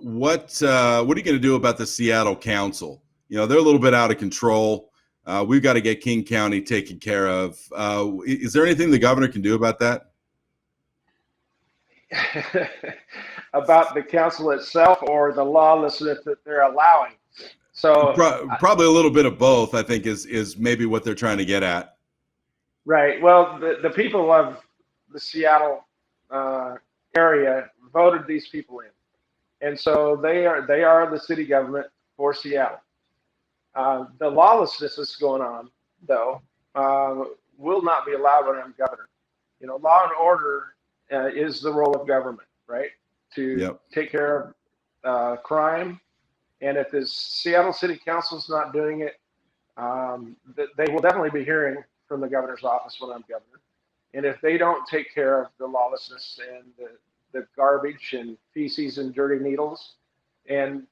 what are you going to do about the Seattle Council? You know, they're a little bit out of control. We've got to get King County taken care of. Is there anything the governor can do about that? About the council itself or the lawlessness that they're allowing? So probably a little bit of both, I think, is maybe what they're trying to get at. Right. Well, the people of the Seattle area voted these people in, and so they are the city government for Seattle. The lawlessness that's going on, though, will not be allowed when I'm governor. You know, law and order is the role of government, right? To take care of crime. And if the Seattle City Council is not doing it, they will definitely be hearing from the governor's office when I'm governor. And if they don't take care of the lawlessness and the garbage and feces and dirty needles and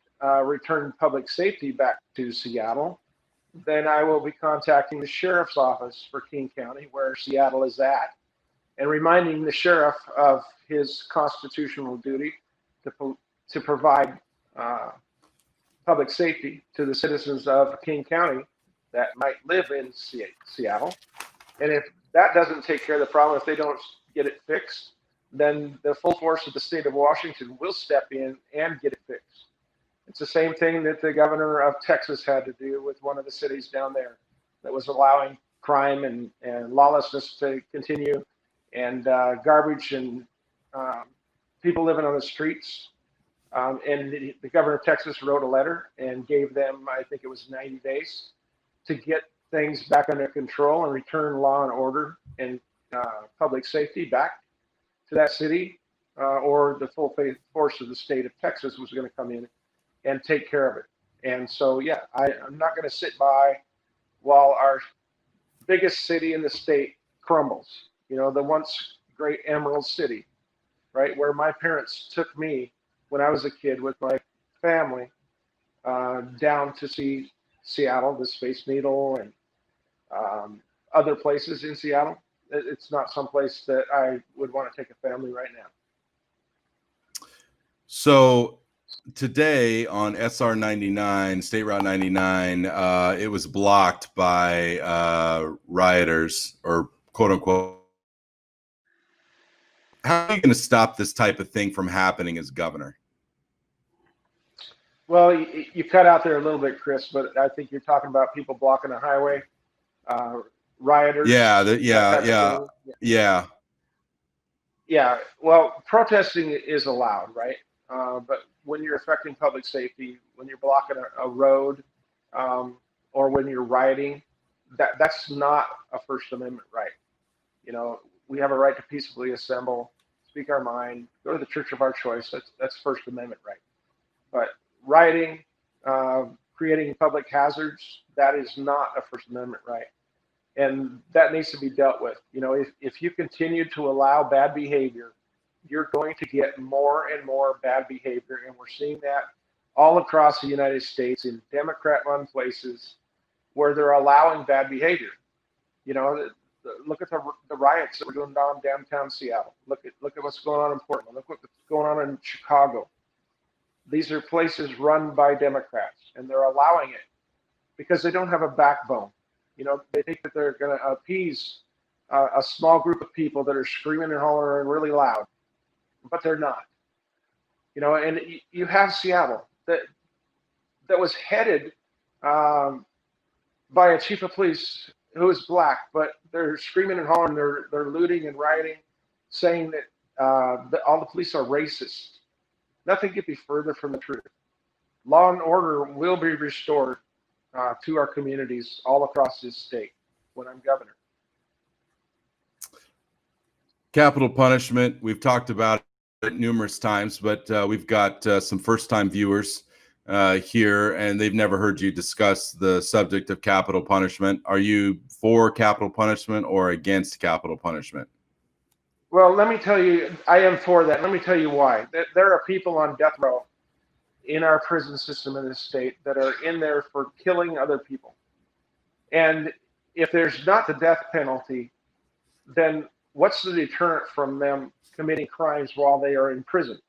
return public safety back to Seattle, then I will be contacting the sheriff's office for King County, where Seattle is at, and reminding the sheriff of his constitutional duty to provide public safety to the citizens of King County that might live in Seattle. And if that doesn't take care of the problem, if they don't get it fixed, then the full force of the state of Washington will step in and get it fixed. It's the same thing that the governor of Texas had to do with one of the cities down there that was allowing crime and lawlessness to continue, and garbage and people living on the streets. And the governor of Texas wrote a letter and gave them, I think it was 90 days, to get things back under control and return law and order and public safety back to that city, or the full force of the state of Texas was going to come in and take care of it. And so, yeah, I'm not going to sit by while our biggest city in the state crumbles. You know, the once great Emerald City, right, where my parents took me when I was a kid with my family down to see Seattle, the Space Needle, and other places in Seattle. It's not someplace that I would want to take a family right now. So today on SR 99, State Route 99, it was blocked by rioters, or quote unquote. How are you going to stop this type of thing from happening as governor? Well, you cut out there a little bit, Chris, but I think you're talking about people blocking a highway, rioters. Yeah. Well, protesting is allowed, right? But when you're affecting public safety, when you're blocking a road, or when you're rioting, that's not a First Amendment right. You know, we have a right to peacefully assemble, speak our mind, go to the church of our choice. That's First Amendment right. But rioting, creating public hazards, that is not a First Amendment right. And that needs to be dealt with. You know, if you continue to allow bad behavior, you're going to get more and more bad behavior. And we're seeing that all across the United States in Democrat-run places where they're allowing bad behavior. You know, look at the riots that were going on downtown Seattle. Look at what's going on in Portland. Look what's going on in Chicago. These are places run by Democrats, and they're allowing it because they don't have a backbone. You know, they think that they're going to appease a small group of people that are screaming and hollering really loud, but they're not. You know, and you have Seattle that was headed by a chief of police who is black, but they're screaming and hollering, they're looting and rioting, saying that all the police are racist. Nothing could be further from the truth. Law and order will be restored to our communities all across this state when I'm governor. Capital punishment, we've talked about it numerous times, but we've got some first-time viewers here, and they've never heard you discuss the subject of capital punishment. Are you for capital punishment or against capital punishment? Well, let me tell you, I am for that. Let me tell you why. There are people on death row in our prison system in this state that are in there for killing other people. And if there's not the death penalty, then what's the deterrent from them committing crimes while they are in prison?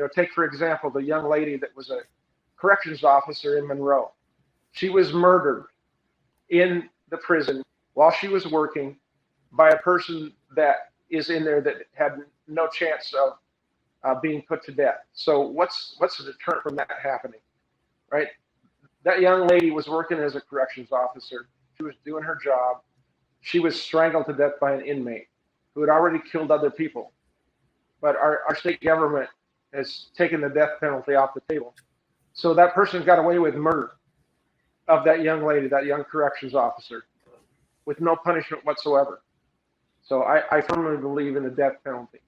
take for example the young lady that was a corrections officer in Monroe. She was murdered in the prison while she was working by a person that is in there that had no chance of being put to death. So what's the deterrent from that happening, right? That young lady was working as a corrections officer. She was doing her job. She was strangled to death by an inmate who had already killed other people. But our state government has taken the death penalty off the table. So that person got away with murder of that young lady, that young corrections officer, with no punishment whatsoever. So I firmly believe in the death penalty.